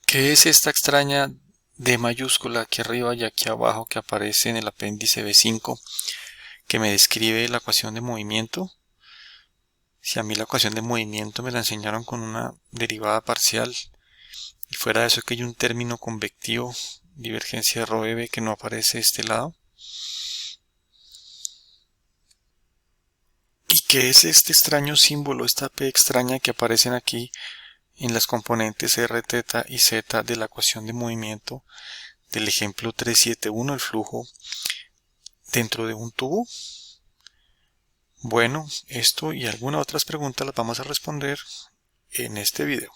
¿Qué es esta extraña D mayúscula aquí arriba y aquí abajo que aparece en el apéndice B5 que me describe la ecuación de movimiento? Si a mí la ecuación de movimiento me la enseñaron con una derivada parcial y fuera de eso que hay un término convectivo, divergencia de ρ que no aparece de este lado. ¿Y qué es este extraño símbolo, esta P extraña que aparecen aquí en las componentes R, θ y Z de la ecuación de movimiento del ejemplo 371, el flujo dentro de un tubo? Bueno, esto y algunas otras preguntas las vamos a responder en este video.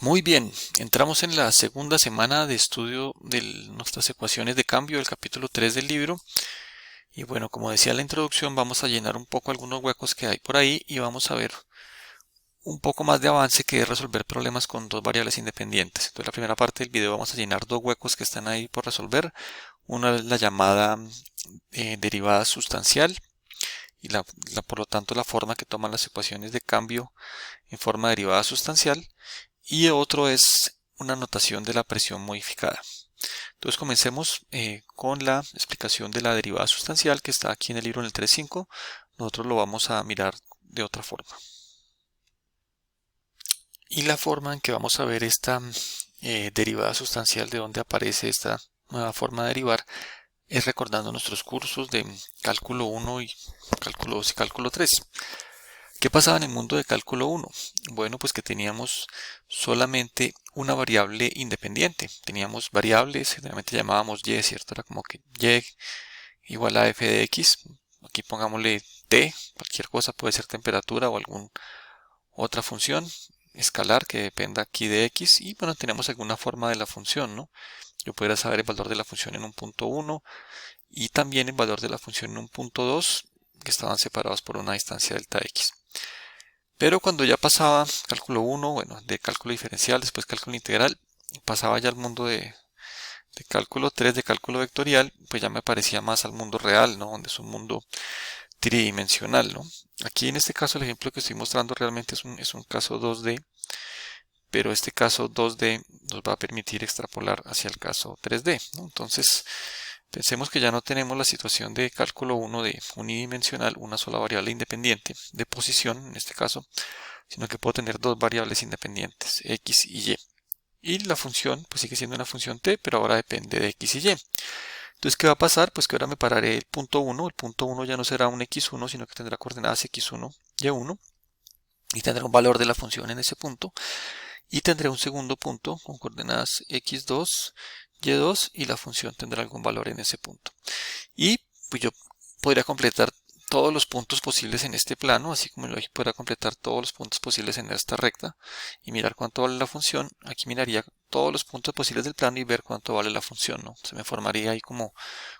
Muy bien, entramos en la segunda semana de estudio de nuestras ecuaciones de cambio del capítulo 3 del libro. Y bueno, como decía en la introducción, vamos a llenar un poco algunos huecos que hay por ahí y vamos a ver un poco más de avance, que es resolver problemas con dos variables independientes. Entonces, la primera parte del video vamos a llenar dos huecos que están ahí por resolver. Una es la llamada derivada sustancial y por lo tanto la forma que toman las ecuaciones de cambio en forma de derivada sustancial, y otro es una notación de la presión modificada. Entonces comencemos con la explicación de la derivada sustancial que está aquí en el libro en el 3.5. Nosotros lo vamos a mirar de otra forma. Y la forma en que vamos a ver esta derivada sustancial, de dónde aparece esta nueva forma de derivar, es recordando nuestros cursos de cálculo 1 y cálculo 2 y cálculo 3. ¿Qué pasaba en el mundo de cálculo 1? Bueno, pues que teníamos solamente una variable independiente. Teníamos variables, generalmente llamábamos y, ¿cierto? Era como que y igual a f de x. Aquí pongámosle t, cualquier cosa, puede ser temperatura o alguna otra función escalar que dependa aquí de x. Y bueno, tenemos alguna forma de la función, ¿no? Yo podría saber el valor de la función en un punto 1 y también el valor de la función en un punto 2, que estaban separados por una distancia delta x. Pero cuando ya pasaba cálculo 1, bueno, de cálculo diferencial, después cálculo integral, pasaba ya al mundo de cálculo 3, de cálculo vectorial, pues ya me parecía más al mundo real, ¿no? Donde es un mundo tridimensional, ¿no? Aquí en este caso el ejemplo que estoy mostrando realmente es un caso 2D, pero este caso 2D nos va a permitir extrapolar hacia el caso 3D, ¿no? Entonces, pensemos que ya no tenemos la situación de cálculo 1 de unidimensional, una sola variable independiente de posición en este caso, sino que puedo tener dos variables independientes, x y y. Y la función pues sigue siendo una función t, pero ahora depende de x y y. Entonces, ¿qué va a pasar? Pues que ahora me pararé el punto 1. El punto 1 ya no será un x1, sino que tendrá coordenadas x1, y1, y tendrá un valor de la función en ese punto. Y tendré un segundo punto con coordenadas x2, y2, y la función tendrá algún valor en ese punto. Y pues yo podría completar todos los puntos posibles en este plano, así como yo podría completar todos los puntos posibles en esta recta y mirar cuánto vale la función. Aquí miraría todos los puntos posibles del plano y ver cuánto vale la función, ¿no? Se me formaría ahí como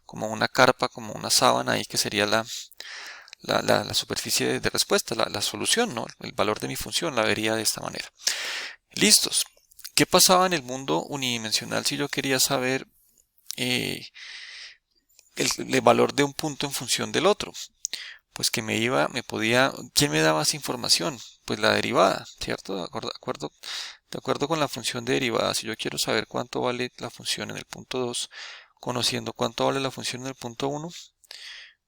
una carpa, como una sábana ahí, que sería la superficie de respuesta, la solución, ¿no? El valor de mi función la vería de esta manera. Listos. ¿Qué pasaba en el mundo unidimensional si yo quería saber el valor de un punto en función del otro? Pues que ¿quién me daba esa información? Pues la derivada, ¿cierto? De acuerdo con la función de derivada, si yo quiero saber cuánto vale la función en el punto 2, conociendo cuánto vale la función en el punto 1,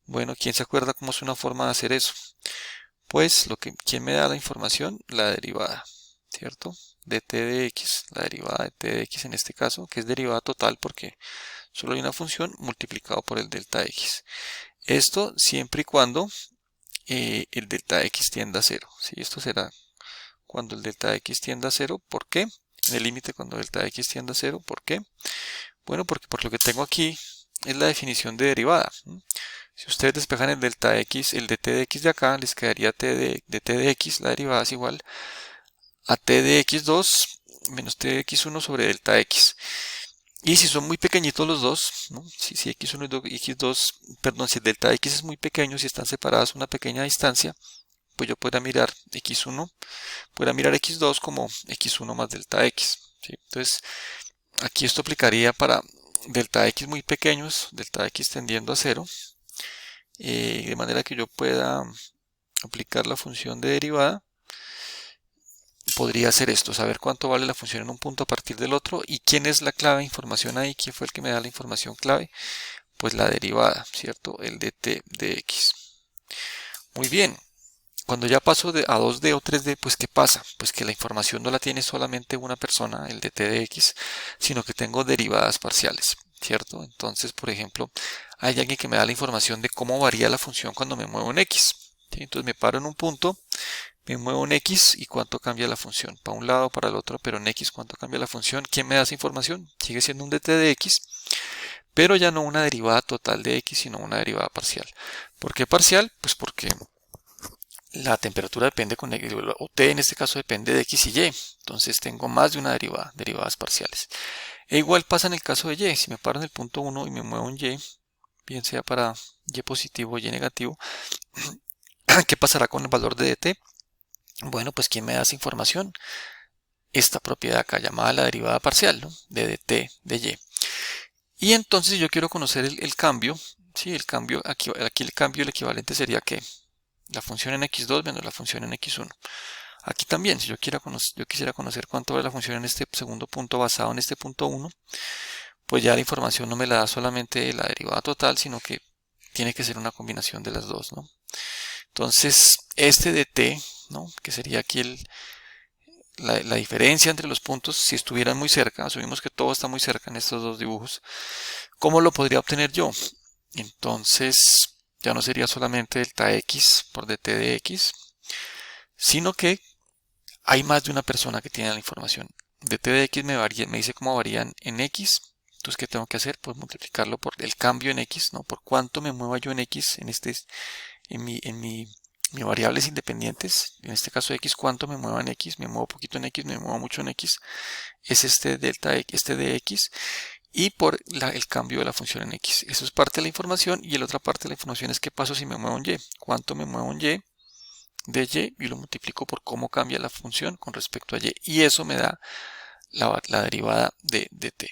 bueno, ¿quién se acuerda cómo es una forma de hacer eso? Pues ¿quién me da la información? La derivada, ¿cierto? De t de x, la derivada de t de x en este caso, que es derivada total porque solo hay una función multiplicado por el delta x. Esto siempre y cuando el delta x tienda a 0. ¿Sí? Esto será cuando el delta x tienda a 0. ¿Por qué? En el límite cuando delta x tienda a 0. ¿Por qué? Bueno, porque por lo que tengo aquí es la definición de derivada. Si ustedes despejan el delta x, el de t de x de acá, les quedaría t de x, la derivada es igual a t de x2 menos t de x1 sobre delta x. Y si son muy pequeñitos los dos, ¿no? Si x1 y x2, perdón, si el delta x es muy pequeño, si están separadas una pequeña distancia, pues yo podría mirar x1, podría mirar x2 como x1 más delta x, ¿sí? Entonces, aquí esto aplicaría para delta x muy pequeños, delta x tendiendo a 0, de manera que yo pueda aplicar la función de derivada podría hacer esto, saber cuánto vale la función en un punto a partir del otro y quién es la clave de información ahí, quién fue el que me da la información clave, pues la derivada, ¿cierto? El dt de x. Muy bien. Cuando ya paso a 2D o 3D, pues ¿qué pasa? Pues que la información no la tiene solamente una persona, el dt de x, sino que tengo derivadas parciales, ¿cierto? Entonces, por ejemplo, hay alguien que me da la información de cómo varía la función cuando me muevo en x. ¿Sí? Entonces me paro en un punto, me muevo en x y cuánto cambia la función, para un lado, para el otro, pero en x cuánto cambia la función. ¿Quién me da esa información? Sigue siendo un dt de x, pero ya no una derivada total de x, sino una derivada parcial. ¿Por qué parcial? Pues porque la temperatura depende con x, o t en este caso depende de x y y. Entonces tengo más de una derivada, derivadas parciales. E igual pasa en el caso de y. Si me paro en el punto 1 y me muevo en y, bien sea para y positivo o y negativo, ¿qué pasará con el valor de dt? Bueno, pues ¿quién me da esa información? Esta propiedad acá llamada la derivada parcial, ¿no? De dt de y. Y entonces yo quiero conocer el cambio. ¿Sí? El cambio aquí el cambio, el equivalente sería que la función en x2 menos la función en x1. Aquí también, si yo quisiera conocer cuánto vale la función en este segundo punto basado en este punto 1, pues ya la información no me la da solamente la derivada total, sino que tiene que ser una combinación de las dos, ¿no? Entonces, este dt, ¿no? Que sería aquí la diferencia entre los puntos, si estuvieran muy cerca, asumimos que todo está muy cerca en estos dos dibujos, ¿cómo lo podría obtener yo? Entonces, ya no sería solamente delta x por dt de x, sino que hay más de una persona que tiene la información. dt de x me dice cómo varían en x. Entonces, ¿qué tengo que hacer? Pues multiplicarlo por el cambio en x, ¿no? Por cuánto me mueva yo en x, mis variables independientes. En este caso x, cuánto me mueva en x. Me muevo poquito en x, me muevo mucho en x. Es este delta x, este de x. Y por el cambio de la función en x. Eso es parte de la información. Y la otra parte de la información es qué paso si me muevo en y. Cuánto me muevo en y de y lo multiplico por cómo cambia la función con respecto a y. Y eso me da la derivada de t.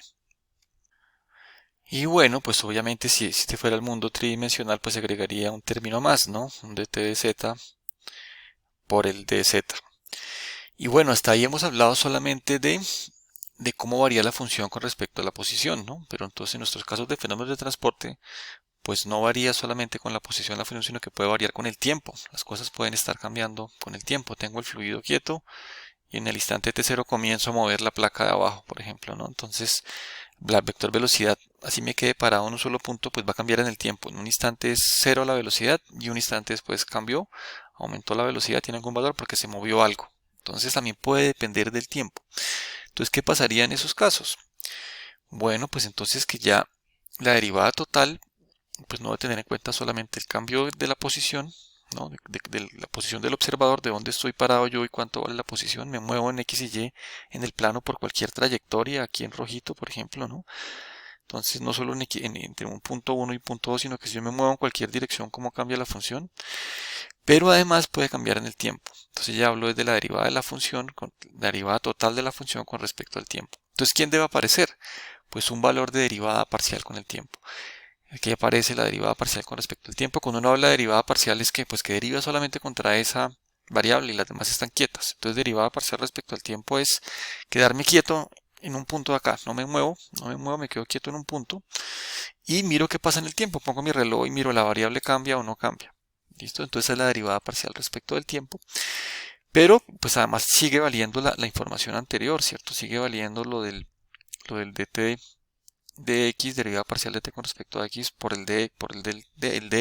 Y bueno, pues obviamente si este fuera el mundo tridimensional, pues se agregaría un término más, ¿no? Un dt de z por el dz. Y bueno, hasta ahí hemos hablado solamente de cómo varía la función con respecto a la posición, ¿no? Pero entonces en nuestros casos de fenómenos de transporte, pues no varía solamente con la posición de la función, sino que puede variar con el tiempo. Las cosas pueden estar cambiando con el tiempo. Tengo el fluido quieto y en el instante t0 comienzo a mover la placa de abajo, por ejemplo, ¿no? Entonces, la vector velocidad, así me quede parado en un solo punto, pues va a cambiar en el tiempo. En un instante es 0 la velocidad y un instante después cambió, aumentó la velocidad, tiene algún valor porque se movió algo. Entonces también puede depender del tiempo. Entonces, ¿qué pasaría en esos casos? Bueno, pues entonces que ya la derivada total, pues no va a tener en cuenta solamente el cambio de la posición, ¿no? de la posición del observador, de dónde estoy parado yo y cuánto vale la posición. Me muevo en x y y en el plano por cualquier trayectoria, aquí en rojito, por ejemplo, ¿no? Entonces, no solo entre un punto 1 y punto 2, sino que si yo me muevo en cualquier dirección, cómo cambia la función. Pero además puede cambiar en el tiempo. Entonces ya hablo desde la derivada de la función, la derivada total de la función con respecto al tiempo. Entonces, ¿quién debe aparecer? Pues un valor de derivada parcial con el tiempo. Aquí aparece la derivada parcial con respecto al tiempo. Cuando uno habla de derivada parcial es que, pues, que deriva solamente contra esa variable y las demás están quietas. Entonces, derivada parcial respecto al tiempo es quedarme quieto en un punto de acá. No me muevo, me quedo quieto en un punto y miro qué pasa en el tiempo. Pongo mi reloj y miro la variable cambia o no cambia. ¿Listo? Entonces es la derivada parcial respecto del tiempo. Pero, pues además sigue valiendo la información anterior, ¿cierto? Sigue valiendo lo del dt de x, derivada parcial de t con respecto a x por el de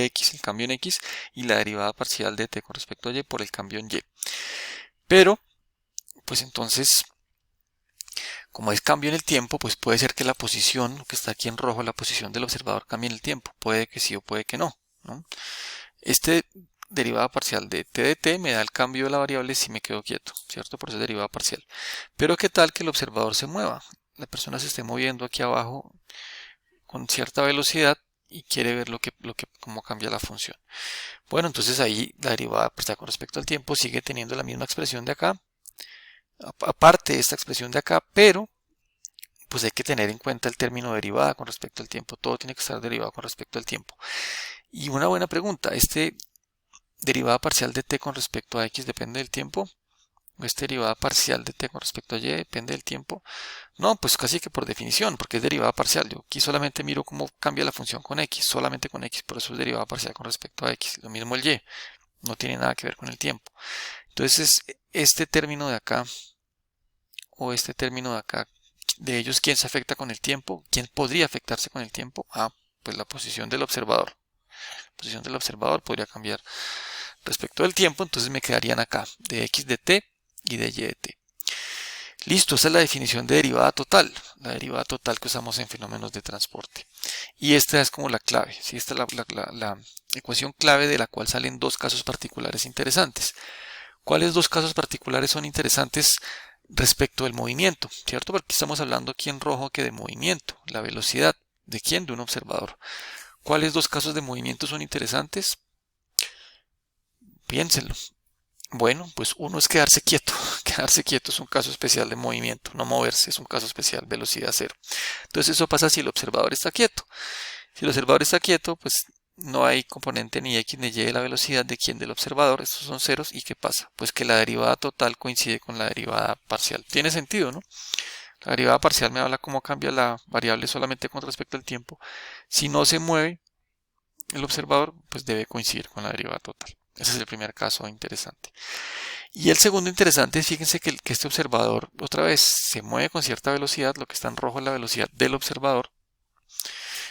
x, el cambio en x, y la derivada parcial de t con respecto a y por el cambio en y. Pero, pues entonces, como es cambio en el tiempo, pues puede ser que la posición, que está aquí en rojo, la posición del observador cambie en el tiempo. Puede que sí o puede que no, ¿no? Este derivada parcial de t de t me da el cambio de la variable si me quedo quieto, ¿cierto? Por eso es derivada parcial. Pero ¿qué tal que el observador se mueva? La persona se esté moviendo aquí abajo con cierta velocidad y quiere ver cómo cambia la función. Bueno, entonces ahí la derivada parcial con respecto al tiempo sigue teniendo la misma expresión de acá, aparte de esta expresión de acá, pero pues hay que tener en cuenta el término derivada con respecto al tiempo. Todo tiene que estar derivado con respecto al tiempo. Y una buena pregunta, derivada parcial de t con respecto a x depende del tiempo. esta derivada parcial de t con respecto a y depende del tiempo. No, pues casi que por definición, porque es derivada parcial. Yo aquí solamente miro cómo cambia la función con x, solamente con x, por eso es derivada parcial con respecto a x. Lo mismo el y, no tiene nada que ver con el tiempo. Entonces, este término de acá, o este término de acá, de ellos, ¿quién se afecta con el tiempo? ¿Quién podría afectarse con el tiempo? Ah, pues la posición del observador. La posición del observador podría cambiar respecto del tiempo, entonces me quedarían acá de x de t y de y de t. Listo, esa es la definición de derivada total, la derivada total que usamos en fenómenos de transporte. Y esta es como la clave, ¿sí? Esta es la ecuación clave de la cual salen dos casos particulares interesantes. ¿Cuáles dos casos particulares son interesantes respecto del movimiento? ¿Cierto? Porque estamos hablando aquí en rojo que de movimiento, la velocidad. ¿De quién? De un observador. ¿Cuáles dos casos de movimiento son interesantes? Piénsenlo. Bueno, pues uno es quedarse quieto. Quedarse quieto es un caso especial de movimiento. No moverse es un caso especial, velocidad cero. Entonces eso pasa si el observador está quieto. Si el observador está quieto, pues no hay componente ni x ni y de la velocidad de quién, del observador. Estos son ceros. ¿Y qué pasa? Pues que la derivada total coincide con la derivada parcial. Tiene sentido, ¿no? La derivada parcial me habla cómo cambia la variable solamente con respecto al tiempo. Si no se mueve el observador, pues debe coincidir con la derivada total. Ese es el primer caso interesante. Y el segundo interesante es, fíjense que este observador otra vez se mueve con cierta velocidad, lo que está en rojo es la velocidad del observador.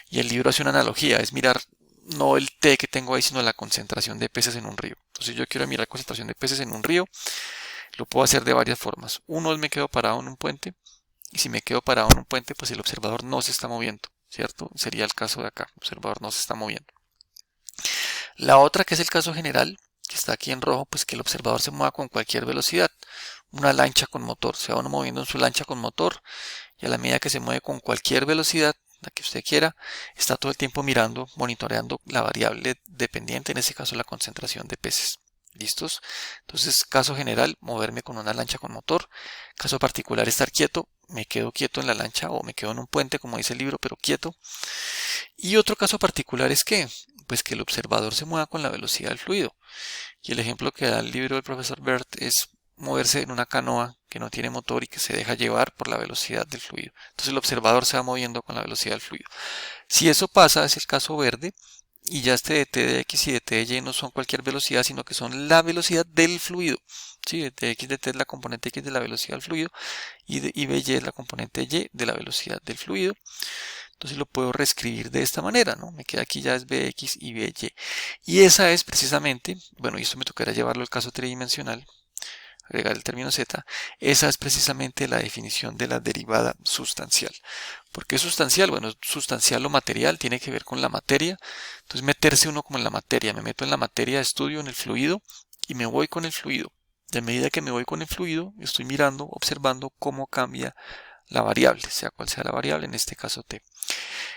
Y el libro hace una analogía, es mirar no el t que tengo ahí, sino la concentración de peces en un río. Entonces yo quiero mirar la concentración de peces en un río, lo puedo hacer de varias formas. Uno es me quedo parado en un puente, y si me quedo parado en un puente, pues el observador no se está moviendo, ¿cierto? Sería el caso de acá, el observador no se está moviendo. La otra, que es el caso general, que está aquí en rojo, pues que el observador se mueva con cualquier velocidad. Una lancha con motor, se va uno moviendo en su lancha con motor y a la medida que se mueve con cualquier velocidad, la que usted quiera, está todo el tiempo mirando, monitoreando la variable dependiente, en ese caso la concentración de peces. ¿Listos? Entonces, caso general, moverme con una lancha con motor. Caso particular, estar quieto, me quedo quieto en la lancha o me quedo en un puente, como dice el libro, pero quieto. Y otro caso particular es que, pues que el observador se mueva con la velocidad del fluido. Y el ejemplo que da el libro del profesor Bert es moverse en una canoa que no tiene motor y que se deja llevar por la velocidad del fluido. Entonces el observador se va moviendo con la velocidad del fluido. Si eso pasa, es el caso verde, y ya este de t de x y de t de y no son cualquier velocidad, sino que son la velocidad del fluido. ¿Sí? De x de t es la componente x de la velocidad del fluido y y es la componente y de la velocidad del fluido. Entonces lo puedo reescribir de esta manera, ¿no? Me queda aquí ya es bx y by. Y esa es precisamente, bueno, y esto me tocará llevarlo al caso tridimensional, agregar el término z, esa es precisamente la definición de la derivada sustancial. ¿Por qué sustancial? Bueno, sustancial o material, tiene que ver con la materia. Entonces meterse uno como en la materia, me meto en la materia de estudio, en el fluido, y me voy con el fluido. De medida que me voy con el fluido, estoy mirando, observando cómo cambia la variable, sea cual sea la variable, en este caso t.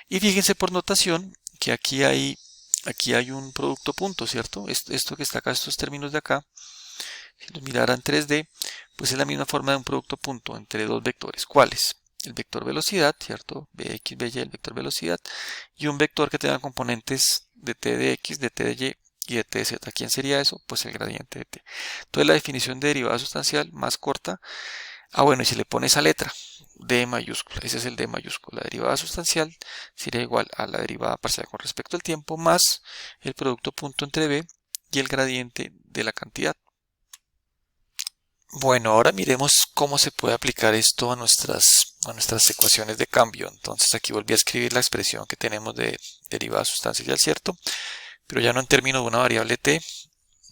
Y fíjense por notación que aquí hay un producto punto, ¿cierto? Esto que está acá, estos términos de acá, si los mirara en 3D, pues es la misma forma de un producto punto entre dos vectores. ¿Cuáles? El vector velocidad, ¿cierto? Bx, by, el vector velocidad, y un vector que tenga componentes de t de x, de t de y y de t de z. ¿Quién sería eso? Pues el gradiente de t. Entonces la definición de derivada sustancial más corta. Ah, bueno, y si le pone esa letra, d mayúscula, ese es el d mayúscula. La derivada sustancial sería igual a la derivada parcial con respecto al tiempo más el producto punto entre b y el gradiente de la cantidad. Bueno, ahora miremos cómo se puede aplicar esto a nuestras ecuaciones de cambio. Entonces aquí volví a escribir la expresión que tenemos de derivada sustancial, ¿cierto? Pero ya no en términos de una variable t,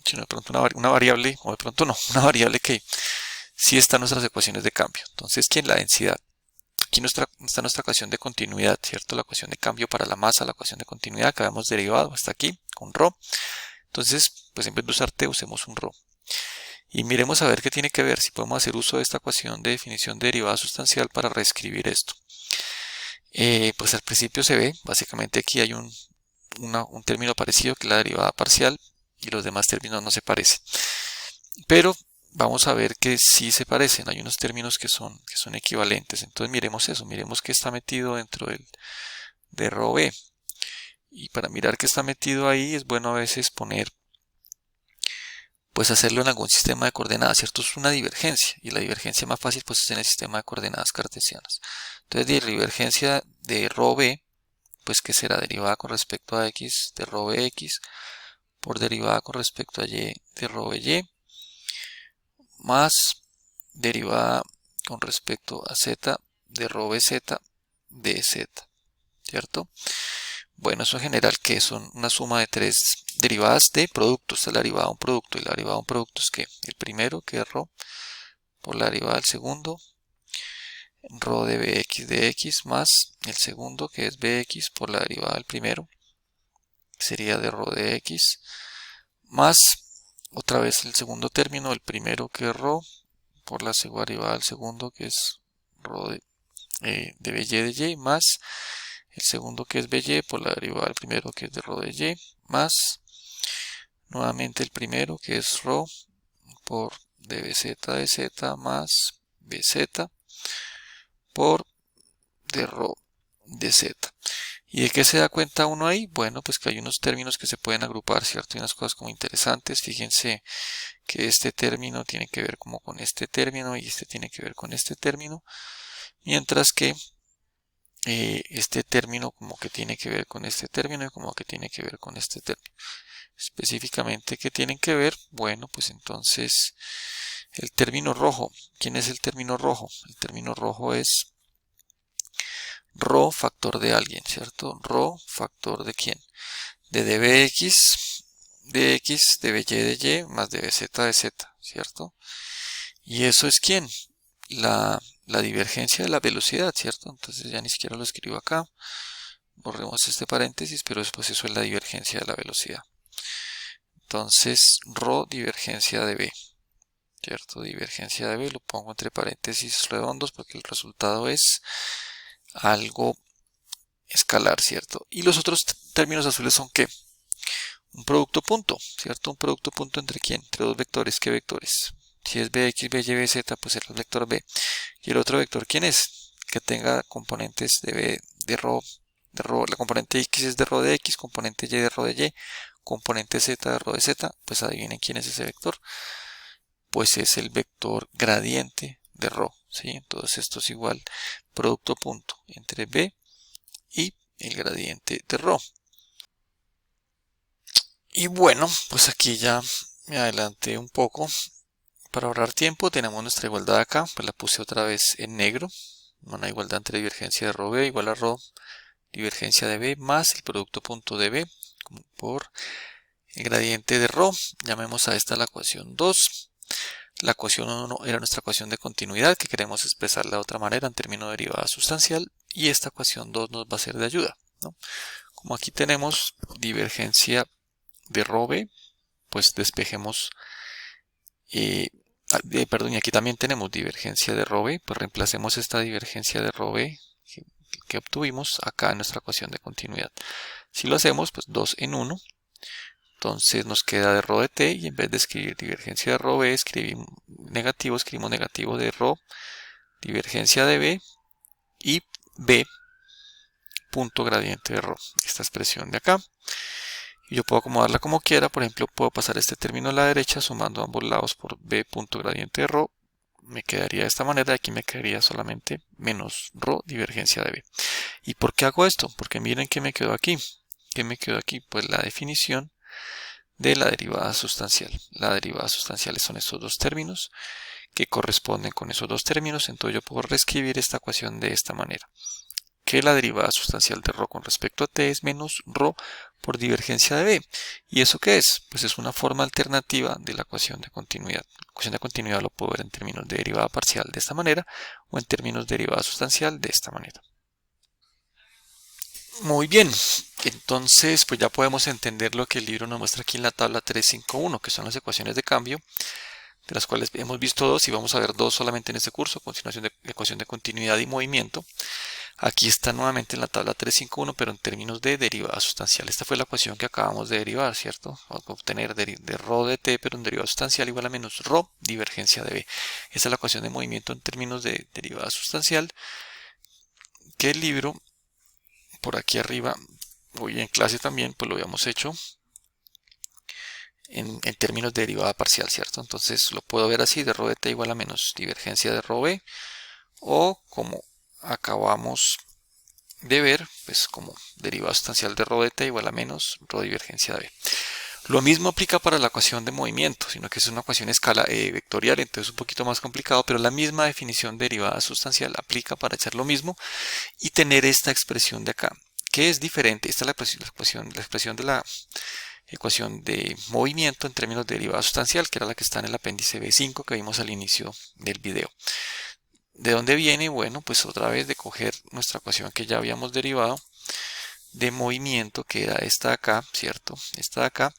sino de pronto una variable, o de pronto no, una variable que sí está en nuestras ecuaciones de cambio. Entonces, ¿quién? La densidad. Aquí está nuestra ecuación de continuidad, ¿cierto? La ecuación de cambio para la masa, la ecuación de continuidad que habíamos derivado hasta aquí, con ρ. Entonces, pues en vez de usar t, usemos un ρ. Y miremos a ver qué tiene que ver, si podemos hacer uso de esta ecuación de definición de derivada sustancial para reescribir esto. Pues al principio se ve, básicamente aquí hay un término parecido que la derivada parcial y los demás términos no se parecen. Pero vamos a ver que sí se parecen, hay unos términos que son equivalentes. Entonces miremos eso, miremos qué está metido dentro de ρb. Y para mirar qué está metido ahí es bueno a veces poner pues hacerlo en algún sistema de coordenadas, ¿cierto? Es una divergencia y la divergencia más fácil pues es en el sistema de coordenadas cartesianas. Entonces, de divergencia de rho b, pues que será derivada con respecto a x de rho bx por derivada con respecto a y de rho by más derivada con respecto a z de rho bz dz, ¿cierto? Bueno, eso en general que son una suma de tres derivadas de productos. Esta es la derivada de un producto y la derivada de un producto es que el primero, que es rho, por la derivada del segundo, rho de bx de x más el segundo, que es bx por la derivada del primero, sería de rho de x, más otra vez el segundo término, el primero que es rho, por la segunda derivada del segundo, que es rho de by de y, más el segundo que es by por la derivada del primero, que es de rho de y, más nuevamente el primero que es rho por dbz de z más bz por de rho de z. ¿Y de qué se da cuenta uno ahí? Bueno, pues que hay unos términos que se pueden agrupar, ¿cierto? Hay unas cosas como interesantes. Fíjense que este término tiene que ver como con este término y este tiene que ver con este término. Mientras que este término como que tiene que ver con este término y como que tiene que ver con este término. Específicamente, ¿qué tienen que ver? Bueno, pues entonces el término rojo. ¿Quién es el término rojo? El término rojo es rho factor de alguien, ¿cierto? Rho factor de quién? De dbx de x, de by de y, más dbz de z, ¿cierto? ¿Y eso es quién? La divergencia de la velocidad, ¿cierto? Entonces ya ni siquiera lo escribo acá. Borremos este paréntesis, pero después eso es la divergencia de la velocidad. Entonces, rho divergencia de b, ¿cierto? Divergencia de b, lo pongo entre paréntesis redondos porque el resultado es algo escalar, ¿cierto? Y los otros términos azules son ¿qué? Un producto punto, ¿cierto? Un producto punto ¿entre quién? Entre dos vectores. ¿Qué vectores? Si es bx, by, bz, pues será el vector b. ¿Y el otro vector quién es? Que tenga componentes de b, de rho, la componente x es de rho de x, componente y de rho de y, componente z de rho de z, pues adivinen quién es ese vector. Pues es el vector gradiente de rho, ¿sí? Entonces esto es igual producto punto entre b y el gradiente de rho. Y bueno, pues aquí ya me adelanté un poco. Para ahorrar tiempo tenemos nuestra igualdad acá, pues la puse otra vez en negro. Una igualdad entre divergencia de rho b igual a rho divergencia de b más el producto punto de b por el gradiente de rho. Llamemos a esta la ecuación 2. La ecuación 1 era nuestra ecuación de continuidad que queremos expresarla de otra manera en términos de derivada sustancial y esta ecuación 2 nos va a ser de ayuda, ¿no? Como aquí tenemos divergencia de rho b, pues despejemos, perdón, y aquí también tenemos divergencia de rho b, pues reemplacemos esta divergencia de rho b que obtuvimos acá en nuestra ecuación de continuidad. Si lo hacemos, pues 2 en 1. Entonces nos queda de rho de t y en vez de escribir divergencia de rho b, escribimos negativo de rho divergencia de b y b punto gradiente de rho. Esta expresión de acá. Y yo puedo acomodarla como quiera. Por ejemplo, puedo pasar este término a la derecha sumando ambos lados por b punto gradiente de rho. Me quedaría de esta manera. Aquí me quedaría solamente menos rho divergencia de b. ¿Y por qué hago esto? Porque miren qué me quedó aquí. ¿Qué me quedó aquí? Pues la definición de la derivada sustancial. La derivada sustancial son estos dos términos que corresponden con esos dos términos. Entonces yo puedo reescribir esta ecuación de esta manera. Que la derivada sustancial de rho con respecto a t es menos rho por divergencia de b. ¿Y eso qué es? Pues es una forma alternativa de la ecuación de continuidad. La ecuación de continuidad lo puedo ver en términos de derivada parcial de esta manera o en términos de derivada sustancial de esta manera. Muy bien, entonces pues ya podemos entender lo que el libro nos muestra aquí en la tabla 351, que son las ecuaciones de cambio, de las cuales hemos visto dos y vamos a ver dos solamente en este curso, continuación de ecuación de continuidad y movimiento. Aquí está nuevamente en la tabla 351, pero en términos de derivada sustancial. Esta fue la ecuación que acabamos de derivar, ¿cierto? Obtener de rho de t, pero en derivada sustancial igual a menos rho divergencia de b. Esa es la ecuación de movimiento en términos de derivada sustancial, que el libro por aquí arriba, hoy en clase también, pues lo habíamos hecho en términos de derivada parcial, ¿cierto? Entonces lo puedo ver así, de rho de t igual a menos divergencia de rho b, o como acabamos de ver, pues como derivada sustancial de rho de t igual a menos rho divergencia de b. Lo mismo aplica para la ecuación de movimiento, sino que es una ecuación vectorial, entonces es un poquito más complicado, pero la misma definición de derivada sustancial aplica para hacer lo mismo y tener esta expresión de acá, que es diferente. Esta es la expresión de la ecuación de movimiento en términos de derivada sustancial, que era la que está en el apéndice B5 que vimos al inicio del video. ¿De dónde viene? Bueno, pues otra vez de coger nuestra ecuación que ya habíamos derivado de movimiento, que era esta de acá, ¿cierto? Esta de acá.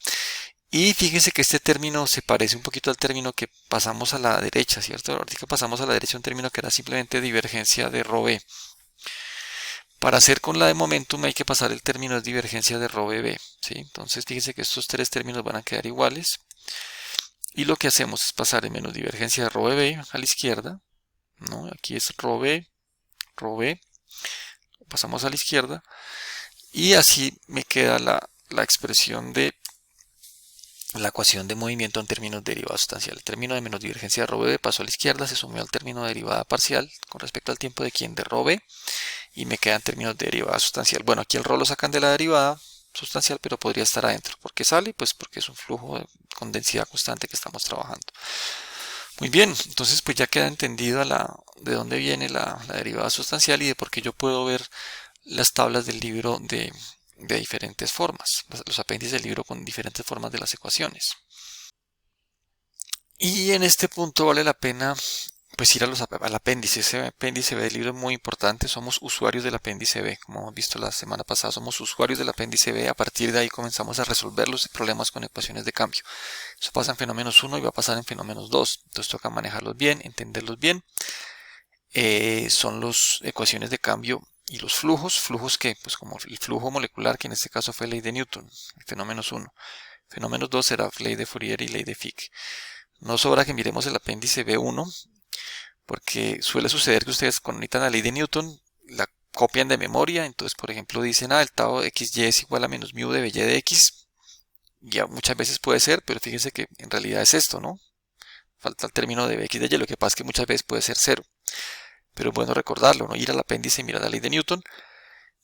Y fíjense que este término se parece un poquito al término que pasamos a la derecha, ¿cierto? Ahorita pasamos a la derecha un término que era simplemente divergencia de rho b. Para hacer con la de momentum hay que pasar el término de divergencia de rho b, ¿sí? Entonces fíjense que estos tres términos van a quedar iguales. Y lo que hacemos es pasar el menos divergencia de rho b a la izquierda, ¿no? Aquí es rho b, pasamos a la izquierda. Y así me queda la expresión de la ecuación de movimiento en términos de derivada sustancial. El término de menos divergencia de rho b pasó a la izquierda, se sumió al término de derivada parcial con respecto al tiempo de quién, de rho b, y me quedan términos de derivada sustancial. Bueno, aquí el rho lo sacan de la derivada sustancial, pero podría estar adentro. ¿Por qué sale? Pues porque es un flujo con densidad constante que estamos trabajando. Muy bien, entonces pues ya queda entendido de dónde viene la derivada sustancial y de por qué yo puedo ver las tablas del libro de diferentes formas, los apéndices del libro con diferentes formas de las ecuaciones. Y en este punto vale la pena pues ir al apéndice. Ese apéndice B del libro es muy importante. Somos usuarios del apéndice B. Como hemos visto la semana pasada, somos usuarios del apéndice B. A partir de ahí comenzamos a resolver los problemas con ecuaciones de cambio. Eso pasa en fenómenos 1 y va a pasar en fenómenos 2. Entonces toca manejarlos bien, entenderlos bien. Son las ecuaciones de cambio y los flujos que, pues como el flujo molecular, que en este caso fue ley de Newton, fenómenos 1. Fenómenos 2 será ley de Fourier y ley de Fick. No sobra que miremos el apéndice B1, porque suele suceder que ustedes cuando necesitan la ley de Newton la copian de memoria. Entonces, por ejemplo, dicen, el tau de xy es igual a menos mu de by de x. Ya muchas veces puede ser, pero fíjense que en realidad es esto, ¿no? Falta el término de bx de y, lo que pasa es que muchas veces puede ser 0. Pero es bueno recordarlo, ¿no? Ir al apéndice y mirar la ley de Newton,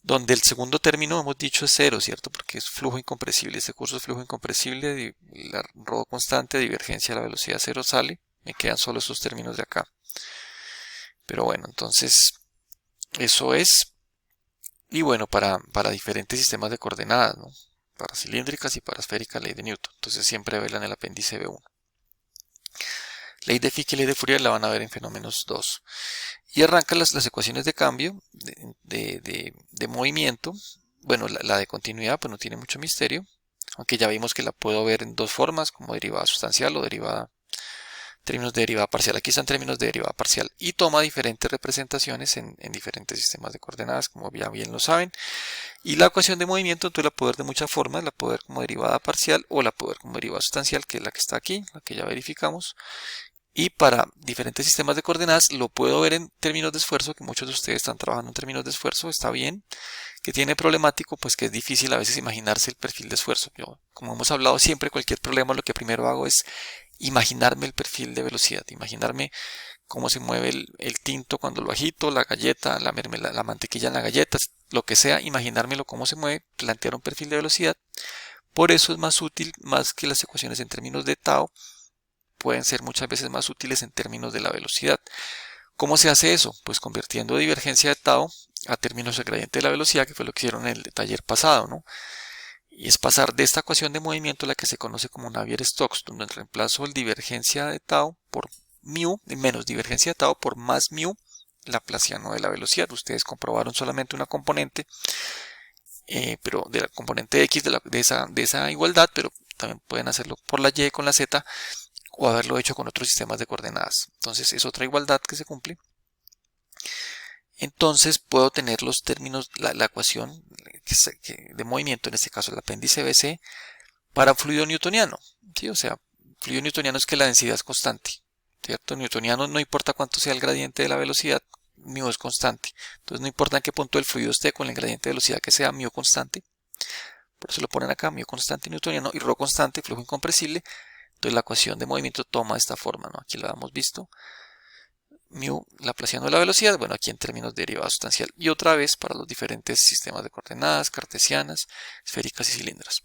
donde el segundo término hemos dicho es 0, ¿cierto? Porque es flujo incompresible. Este curso es flujo incompresible, la rho constante, divergencia a la velocidad 0 sale. Me quedan solo estos términos de acá. Pero bueno, entonces eso es. Y bueno, para diferentes sistemas de coordenadas, ¿no? Para cilíndricas y para esféricas, ley de Newton. Entonces siempre verla en el apéndice B1. Ley de Fick y ley de Fourier la van a ver en fenómenos 2. Y arrancan las ecuaciones de cambio, de movimiento. Bueno, la de continuidad pues no tiene mucho misterio, aunque ya vimos que la puedo ver en dos formas, como derivada sustancial o derivada, términos de derivada parcial. Aquí están términos de derivada parcial y toma diferentes representaciones en diferentes sistemas de coordenadas, como ya bien lo saben. Y la ecuación de movimiento entonces la puedo ver de muchas formas, la puedo ver como derivada parcial o la puedo ver como derivada sustancial, que es la que está aquí, la que ya verificamos. Y para diferentes sistemas de coordenadas lo puedo ver en términos de esfuerzo, que muchos de ustedes están trabajando en términos de esfuerzo, está bien. Que tiene problemático, pues que es difícil a veces imaginarse el perfil de esfuerzo. Yo, como hemos hablado siempre, cualquier problema lo que primero hago es imaginarme el perfil de velocidad, imaginarme cómo se mueve el tinto cuando lo agito, la galleta, la mantequilla en la galleta, lo que sea, imaginármelo cómo se mueve, plantear un perfil de velocidad. Por eso es más útil, más que las ecuaciones en términos de tau, pueden ser muchas veces más útiles en términos de la velocidad. ¿Cómo se hace eso? Pues convirtiendo divergencia de tau a términos del gradiente de la velocidad, que fue lo que hicieron en el taller pasado, ¿no? Y es pasar de esta ecuación de movimiento, la que se conoce como Navier-Stokes, donde reemplazo el divergencia de tau por mu, menos divergencia de tau por más mu, laplaciano de la velocidad. Ustedes comprobaron solamente una componente, pero de la componente x de esa igualdad, pero también pueden hacerlo por la y con la z, o haberlo hecho con otros sistemas de coordenadas. Entonces es otra igualdad que se cumple. Entonces puedo tener los términos, la ecuación de movimiento, en este caso el apéndice BC, para fluido newtoniano. ¿Sí? O sea, fluido newtoniano es que la densidad es constante, ¿cierto? Newtoniano no importa cuánto sea el gradiente de la velocidad, mu es constante. Entonces no importa en qué punto del fluido esté, con el gradiente de velocidad que sea mu constante, por eso lo ponen acá, mu constante newtoniano y rho constante, flujo incompresible. Entonces la ecuación de movimiento toma esta forma, ¿no? Aquí la hemos visto. Mu laplaciano de la velocidad, bueno, aquí en términos de derivada sustancial. Y otra vez para los diferentes sistemas de coordenadas, cartesianas, esféricas y cilíndricas.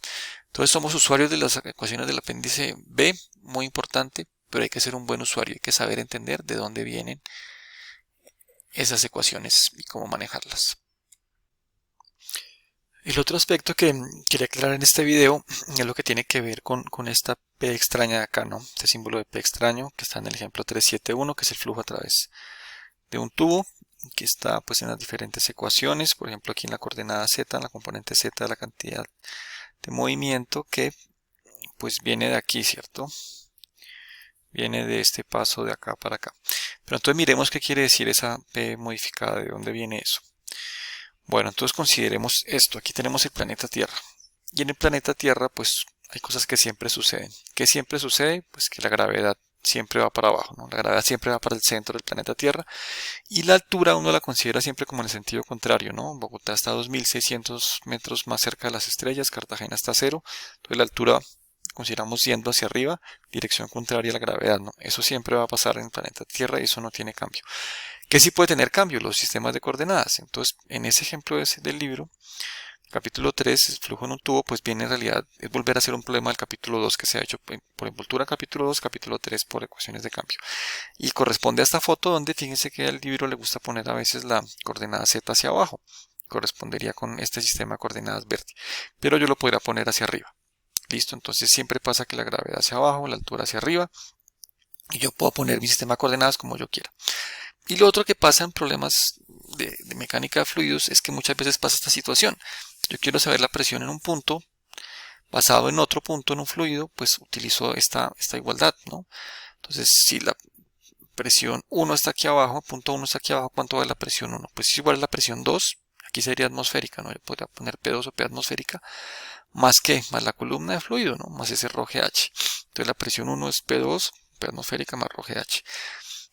Entonces somos usuarios de las ecuaciones del apéndice B, muy importante, pero hay que ser un buen usuario, hay que saber entender de dónde vienen esas ecuaciones y cómo manejarlas. El otro aspecto que quería aclarar en este video es lo que tiene que ver con esta P extraña de acá, ¿no? Este símbolo de P extraño que está en el ejemplo 371, que es el flujo a través de un tubo, que está pues en las diferentes ecuaciones, por ejemplo aquí en la coordenada Z, en la componente Z de la cantidad de movimiento que pues viene de aquí, ¿cierto? Viene de este paso de acá para acá. Pero entonces miremos qué quiere decir esa P modificada, de dónde viene eso. Bueno, entonces consideremos esto. Aquí tenemos el planeta Tierra. Y en el planeta Tierra, pues hay cosas que siempre suceden. ¿Qué siempre sucede? Pues que la gravedad siempre va para abajo, ¿no? La gravedad siempre va para el centro del planeta Tierra. Y la altura uno la considera siempre como en el sentido contrario, ¿no? Bogotá está a 2600 metros más cerca de las estrellas, Cartagena está a 0. Entonces la altura consideramos yendo hacia arriba, dirección contraria a la gravedad, ¿no? Eso siempre va a pasar en el planeta Tierra y eso no tiene cambio. ¿Qué sí puede tener cambio? Los sistemas de coordenadas. Entonces, en ese ejemplo del libro, capítulo 3, el flujo en un tubo, pues viene en realidad, es volver a ser un problema del capítulo 2 que se ha hecho por envoltura capítulo 2, capítulo 3 por ecuaciones de cambio. Y corresponde a esta foto donde fíjense que al libro le gusta poner a veces la coordenada Z hacia abajo. Correspondería con este sistema de coordenadas verde. Pero yo lo podría poner hacia arriba. Listo, entonces siempre pasa que la gravedad hacia abajo, la altura hacia arriba. Y yo puedo poner mi sistema de coordenadas como yo quiera. Y lo otro que pasa en problemas de mecánica de fluidos es que muchas veces pasa esta situación. Yo quiero saber la presión en un punto, basado en otro punto en un fluido, pues utilizo esta igualdad, ¿no? Entonces, si la presión 1 está aquí abajo, punto 1 está aquí abajo, ¿cuánto vale la presión 1? Pues es igual a la presión 2, aquí sería atmosférica, ¿no? Yo podría poner P2 o P atmosférica, más que, más la columna de fluido, ¿no? Más ese ρ GH. Entonces la presión 1 es P2, P atmosférica más ρ GH.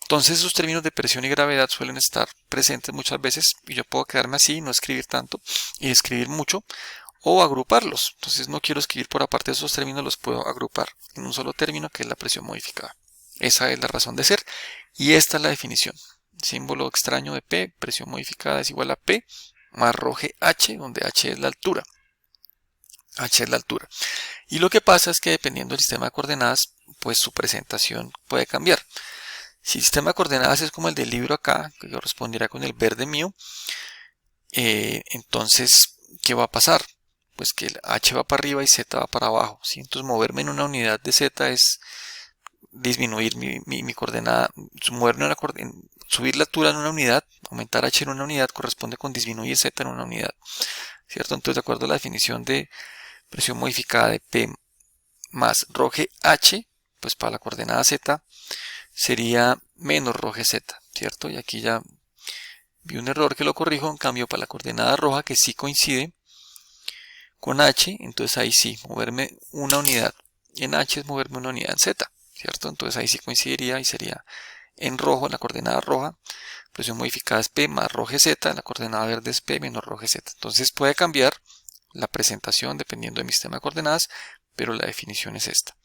Entonces esos términos de presión y gravedad suelen estar presentes muchas veces y yo puedo quedarme así, no escribir tanto y escribir mucho o agruparlos. Entonces no quiero escribir por aparte de esos términos, los puedo agrupar en un solo término que es la presión modificada. Esa es la razón de ser y esta es la definición. Símbolo extraño de P, presión modificada es igual a P más ρ GH, donde H es la altura. H es la altura. Y lo que pasa es que dependiendo del sistema de coordenadas, pues su presentación puede cambiar. Si el sistema de coordenadas es como el del libro acá, que corresponderá con el verde mío, entonces, ¿qué va a pasar? Pues que el H va para arriba y Z va para abajo, ¿sí? Entonces moverme en una unidad de Z es disminuir mi coordenada, subir la altura en una unidad, aumentar H en una unidad corresponde con disminuir Z en una unidad, ¿cierto? Entonces, de acuerdo a la definición de presión modificada de P más ρ GH, pues para la coordenada Z, sería menos ρ GZ, ¿cierto? Y aquí ya vi un error que lo corrijo, en cambio para la coordenada roja que sí coincide con H, entonces ahí sí, moverme una unidad en H es moverme una unidad en Z, ¿cierto? Entonces ahí sí coincidiría y sería en rojo, en la coordenada roja, presión modificada es P más ρ GZ, en la coordenada verde es P menos ρ GZ. Entonces puede cambiar la presentación dependiendo de mi sistema de coordenadas, pero la definición es esta.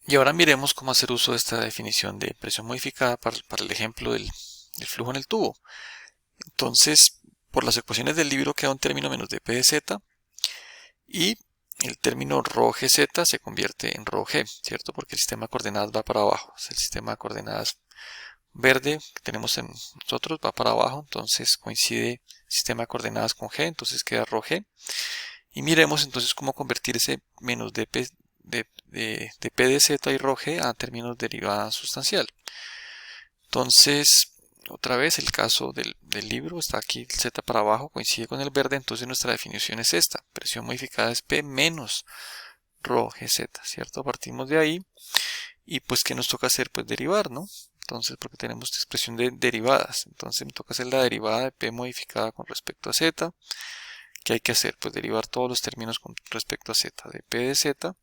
Y ahora miremos cómo hacer uso de esta definición de presión modificada para el ejemplo del flujo en el tubo. Entonces, por las ecuaciones del libro queda un término menos dp de z y el término ρ GZ se convierte en ρ G, ¿cierto? Porque el sistema de coordenadas va para abajo. O sea, el sistema de coordenadas verde que tenemos en nosotros va para abajo, entonces coincide el sistema de coordenadas con G, entonces queda ρ G. Y miremos entonces cómo convertir ese menos dp de P de Z y ρ G a términos de derivada sustancial. Entonces, otra vez el caso del libro, está aquí el Z para abajo, coincide con el verde, entonces nuestra definición es esta, presión modificada es P menos ρ GZ, ¿cierto? Partimos de ahí y pues ¿qué nos toca hacer? Pues derivar, ¿no? Entonces, porque tenemos esta expresión de derivadas, entonces me toca hacer la derivada de P modificada con respecto a Z. ¿Qué hay que hacer? Pues derivar todos los términos con respecto a Z, de P de Z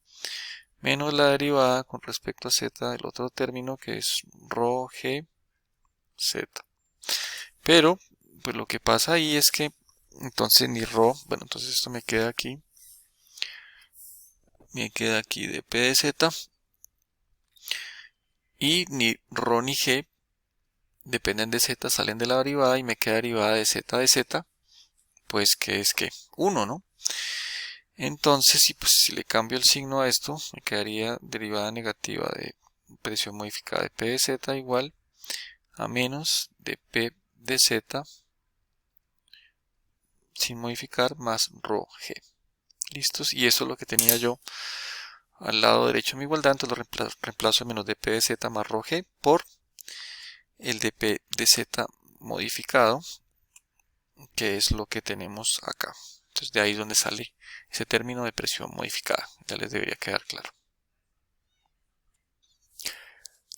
menos la derivada con respecto a Z del otro término que es ρ G Z. Pero pues lo que pasa ahí es que Entonces ni ρ, bueno, entonces esto me queda aquí de p de z, y ni ρ ni g dependen de z, salen de la derivada y me queda derivada de z, pues que es que 1, ¿no? Entonces, si le cambio el signo a esto, me quedaría derivada negativa de presión modificada de p de z igual a menos de p de z sin modificar más ρ g. ¿Listos? Y eso es lo que tenía yo al lado derecho de mi igualdad, entonces lo reemplazo menos de p de z más ρ g por el de p de z modificado, que es lo que tenemos acá. Entonces de ahí es donde sale ese término de presión modificada. Ya les debería quedar claro.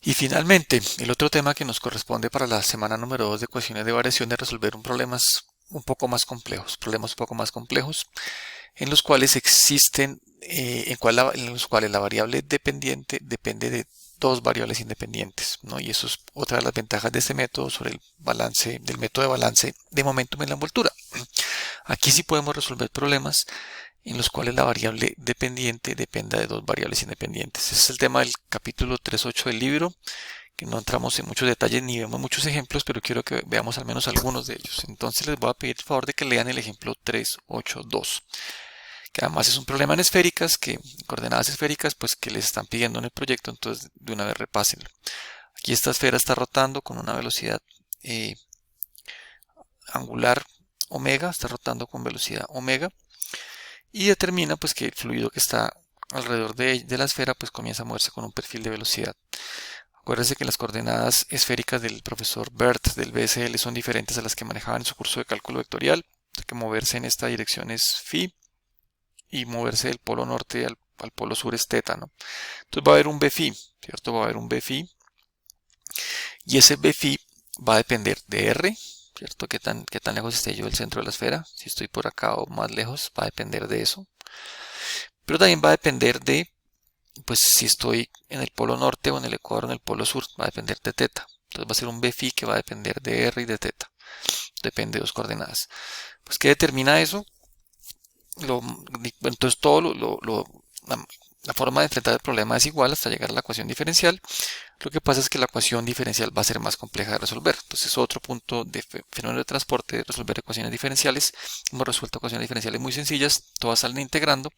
Y finalmente, el otro tema que nos corresponde para la semana número 2 de ecuaciones de variación es resolver problemas un poco más complejos, en los cuales existen, en los cuales la variable dependiente depende de dos variables independientes, ¿no? Y eso es otra de las ventajas de este método sobre el balance, del método de balance de momentum en la envoltura. Aquí sí podemos resolver problemas en los cuales la variable dependiente dependa de dos variables independientes. Ese es el tema del capítulo 3.8 del libro, que no entramos en muchos detalles ni vemos muchos ejemplos, pero quiero que veamos al menos algunos de ellos. Entonces les voy a pedir el favor de que lean el ejemplo 3.8.2, que además es un problema en esféricas, coordenadas esféricas, pues que les están pidiendo en el proyecto, entonces de una vez repásenlo. Aquí esta esfera está rotando con una velocidad angular omega, está rotando con velocidad omega, y determina pues que el fluido que está alrededor de la esfera pues comienza a moverse con un perfil de velocidad. Acuérdense que las coordenadas esféricas del profesor Bert del BSL son diferentes a las que manejaban en su curso de cálculo vectorial, que moverse en esta dirección es phi y moverse del polo norte al polo sur es teta, ¿no? Entonces va a haber un b-phi, ¿cierto? Va a haber un b-phi, y ese b-phi va a depender de r, ¿cierto? ¿Qué tan lejos esté yo del centro de la esfera? Si estoy por acá o más lejos, va a depender de eso. Pero también va a depender de, pues si estoy en el polo norte o en el ecuador o en el polo sur, va a depender de teta. Entonces va a ser un b-phi que va a depender de r y de teta. Depende de dos coordenadas. Pues ¿qué determina eso? Entonces la forma de enfrentar el problema es igual hasta llegar a la ecuación diferencial. Lo que pasa es que la ecuación diferencial va a ser más compleja de resolver. Entonces otro punto de fenómeno de transporte de resolver ecuaciones diferenciales. Hemos resuelto ecuaciones diferenciales muy sencillas, todas salen integrando.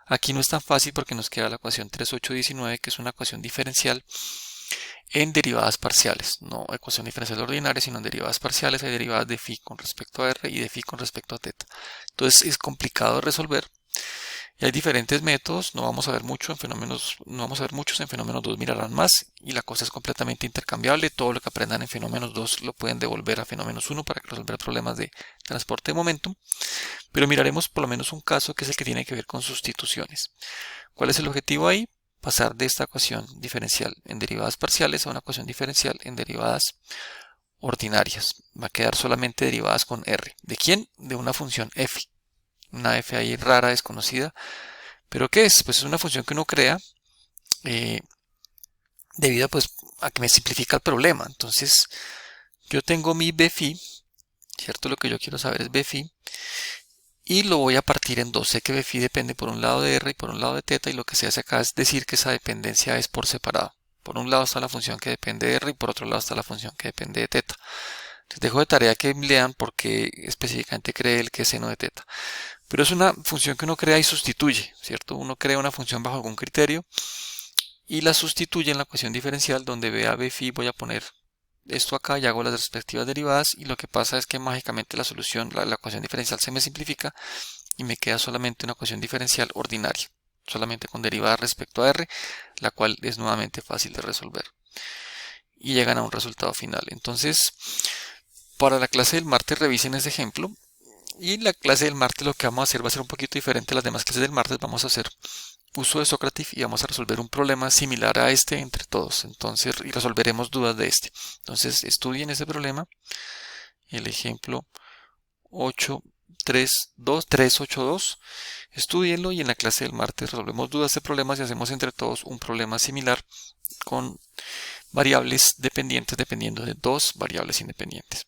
Aquí no es tan fácil porque nos queda la ecuación 3.8.19, que es una ecuación diferencial en derivadas parciales, no ecuación diferencial ordinaria, sino en derivadas parciales. Hay derivadas de phi con respecto a r y de phi con respecto a teta. Entonces es complicado de resolver. Y hay diferentes métodos, no vamos a ver muchos en fenómenos 2 mirarán más, y la cosa es completamente intercambiable. Todo lo que aprendan en fenómenos 2 lo pueden devolver a fenómenos 1 para resolver problemas de transporte de momentum. Pero miraremos por lo menos un caso que es el que tiene que ver con sustituciones. ¿Cuál es el objetivo ahí? Pasar de esta ecuación diferencial en derivadas parciales a una ecuación diferencial en derivadas ordinarias. Va a quedar solamente derivadas con r. ¿De quién? De una función f. Una f ahí rara, desconocida. ¿Pero qué es? Pues es una función que uno crea debido pues, a que me simplifica el problema. Entonces, yo tengo mi b-phi, ¿cierto? Lo que yo quiero saber es b-phi. Y lo voy a partir en dos. Sé que b-phi depende por un lado de r y por un lado de teta, y lo que se hace acá es decir que esa dependencia es por separado. Por un lado está la función que depende de r y por otro lado está la función que depende de teta. Les dejo de tarea que lean por qué específicamente cree él que es seno de teta. Pero es una función que uno crea y sustituye, ¿cierto? Uno crea una función bajo algún criterio y la sustituye en la ecuación diferencial, donde b a b-phi voy a poner esto acá y hago las respectivas derivadas, y lo que pasa es que mágicamente la solución, la ecuación diferencial se me simplifica y me queda solamente una ecuación diferencial ordinaria, solamente con derivadas respecto a r, la cual es nuevamente fácil de resolver. Y llegan a un resultado final. Entonces, para la clase del martes revisen ese ejemplo. Y la clase del martes lo que vamos a hacer va a ser un poquito diferente a las demás clases del martes. Vamos a hacer uso de Socrative y vamos a resolver un problema similar a este entre todos. Entonces, y resolveremos dudas de este. Entonces, estudien ese problema. El ejemplo 8 382. Estúdienlo y en la clase del martes resolvemos dudas de problemas y hacemos entre todos un problema similar con variables dependientes dependiendo de dos variables independientes.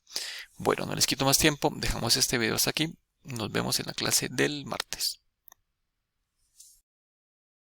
Bueno, no les quito más tiempo, dejamos este video hasta aquí. Nos vemos en la clase del martes.